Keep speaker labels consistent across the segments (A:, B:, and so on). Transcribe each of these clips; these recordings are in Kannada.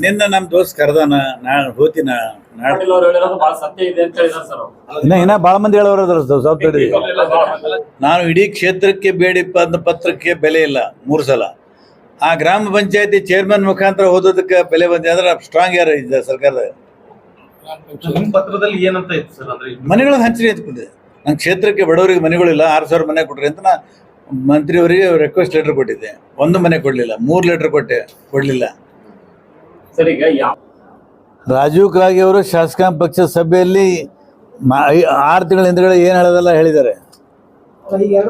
A: ನಿನ್ನ ನಮ್ ದೋಸ್ತ್ ಕರ್ದಾನ, ನಾಳೆ ಹೋತಿನ.
B: ಇನ್ನ ಬಾಳ ಮಂದಿ ಹೇಳೋರು ಸ್ವಲ್ಪ ತಡಿ.
A: ನಾನು ಇಡೀ ಕ್ಷೇತ್ರಕ್ಕೆ ಬೇಡಿ ಪತ್ರಕ್ಕೆ ಬೆಲೆ ಇಲ್ಲ 3 ಸಲ. ಆ ಗ್ರಾಮ ಪಂಚಾಯತಿ ಚೇರ್ಮನ್ ಮುಖಾಂತರ ಓದೋದಕ್ಕೆ ಬೆಲೆ ಬಂದಿದೆ ಅಂದ್ರೆ ಸ್ಟ್ರಾಂಗ್ ಯಾರು ಇದ್ದ ಸರ್ಕಾರದ
C: ಪತ್ರದಲ್ಲಿ ಏನಂತ ಇತ್ತು ಸರ್? ಅಂದ್ರೆ
A: ಮನೆಗಳನ್ನ ಹಂಚಿಕೆ ಎತ್ಕೊಂಡಿದೆ. ನನ್ನ ಕ್ಷೇತ್ರಕ್ಕೆ ಬಡವರಿಗೆ ಮನೆಗಳಿಲ್ಲ, 6,000 ಮನೆ ಕೊಡ್ರಿ ಅಂತ ನಾ ಮಂತ್ರಿಯವರಿಗೆ ರಿಕ್ವೆಸ್ಟ್ ಲೆಟರ್ ಕೊಟ್ಟಿದ್ದೆ. 1 ಮನೆ ಕೊಡ್ಲಿಲ್ಲ, 3 ಲೆಟರ್ ಕೊಡ್ಲಿಲ್ಲ.
B: ರಾಜೀವ್ ಕಾಗೆ ಅವರು ಶಾಸಕಾಂಗ ಪಕ್ಷದ ಸಭೆಯಲ್ಲಿ 6 ತಿಂಗಳ ಹಿಂದ್ಗಡೆ ಏನ್ ಹೇಳೋದಲ್ಲ ಹೇಳಿದ್ದಾರೆ.
D: ಬಿ.ಆರ್.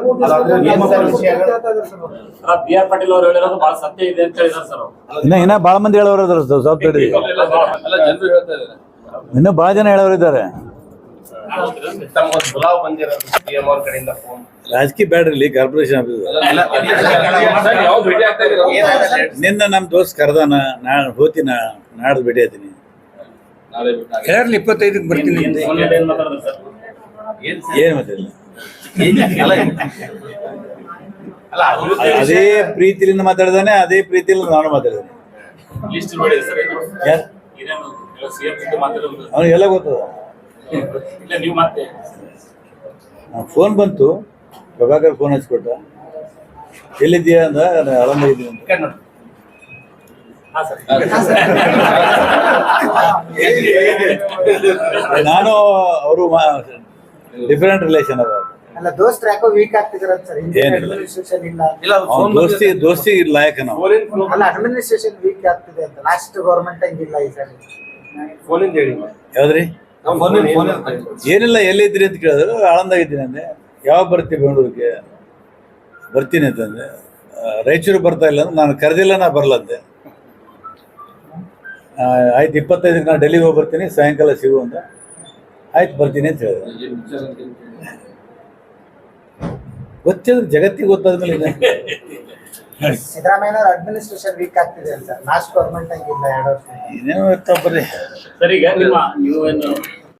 D: ಪಾಟೀಲ್ ಅವರು ಹೇಳಿರೋದು ಬಹಳ ಸತ್ಯ ಇದೆ ಅಂತ ಹೇಳಿದಾರೆ ಸರ್.
B: ಇನ್ನ ಬಾಳ ಮಂದಿ ಹೇಳೋರು ಸ್ವಲ್ಪ ತಡಿ. ಇನ್ನು ಬಹಳ ಜನ ಹೇಳೋರಿದ್ದಾರೆ.
A: ರಾಜಕೀಯ ಬ್ಯಾಡ್ರಿ, ಕಾರ್ಪೊರೇಷನ್ ಆಫೀಸ್. ನಿನ್ನ ನಮ್ ದೋಸ್ತ್ ಕರ್ದಾನ, ನಾಳೆ ಹೋತಿನ, ನಾಡ್ದು ಭೇಟಿ ಆಯ್ತೀನಿ. 25ಕ್ಕೆ ಬರ್ತೀನಿ. ಏನ್ ಮಾತಾಡಿಲ್ಲ. ಅದೇ ಪ್ರೀತಿಲಿಂದ ಮಾತಾಡಿದಾನೆ, ಅದೇ ಪ್ರೀತಿಲಿಂದ ನಾನು ಮಾತಾಡಿದ್ದೇನೆ. ಅವ್ನಿಗೆ ಎಲ್ಲ ಗೊತ್ತದ. ಫೋನ್ ಬಂತು, ಪ್ರಭಾಕರ್ ಫೋನ್ ಹಚ್ಕೊಟ್ಟ, ಎಲ್ಲಿದ್ದೀಯಾ ಅಂದ, ಆರಾಮಾಗಿದ್ದೀನಿ ಅಂತ. ನಾನು ಅವರು ಡಿಫರೆಂಟ್ ರಿಲೇಷನ್ ಅದ. ದೋಸ್ತಿ ಲಾಯಕ ನಾವು. ಯಾವ್ದ್ರಿ? ಏನಿಲ್ಲ, ಎಲ್ಲಿದ್ರಿ ಅಂತ ಕೇಳಿದ್ರು. ಆಳಂದಾಗಿದ್ದೀನಿ ಅಂದೆ. ಯಾವಾಗ ಬರ್ತೀವಿ ಬೆಂಗಳೂರಿಗೆ? ಬರ್ತೀನಿ ಅಂತಂದೆ. ರಾಯಚೂರು ಬರ್ತಾ ಇಲ್ಲ ಅಂದ್ರೆ ನಾನು ಕರೆದಿಲ್ಲ, ನಾ ಬರಲಂತೆ. ಆಯ್ತು, 25ಕ್ಕೆ ನಾನು ಡೆಲ್ಲಿಗೆ ಹೋಗಿ ಬರ್ತೀನಿ, ಸಾಯಂಕಾಲ ಸಿಗು ಅಂತ. ಆಯ್ತು ಬರ್ತೀನಿ ಅಂತ ಹೇಳಿದೆ. ಗೊತ್ತಿದ್ರೆ ಜಗತ್ತಿಗೆ ಗೊತ್ತಾದ್ಮೇಲೆ
E: ಸಿದ್ದರಾಮಯ್ಯ ಅಡ್ಮಿನಿಸ್ಟ್ರೇಷನ್ ವೀಕ್ ಆಗ್ತಿದೆ ಅಂತ ಲಾಸ್ಟ್ ಗವರ್ಮೆಂಟ್ ಆಗಿಲ್ಲ 2 ವರ್ಷ
A: ಏನೇನೋ ಇರ್ತಾವ ಬರ್ರಿ.
D: ಸರ್, ಈಗ ನೀವು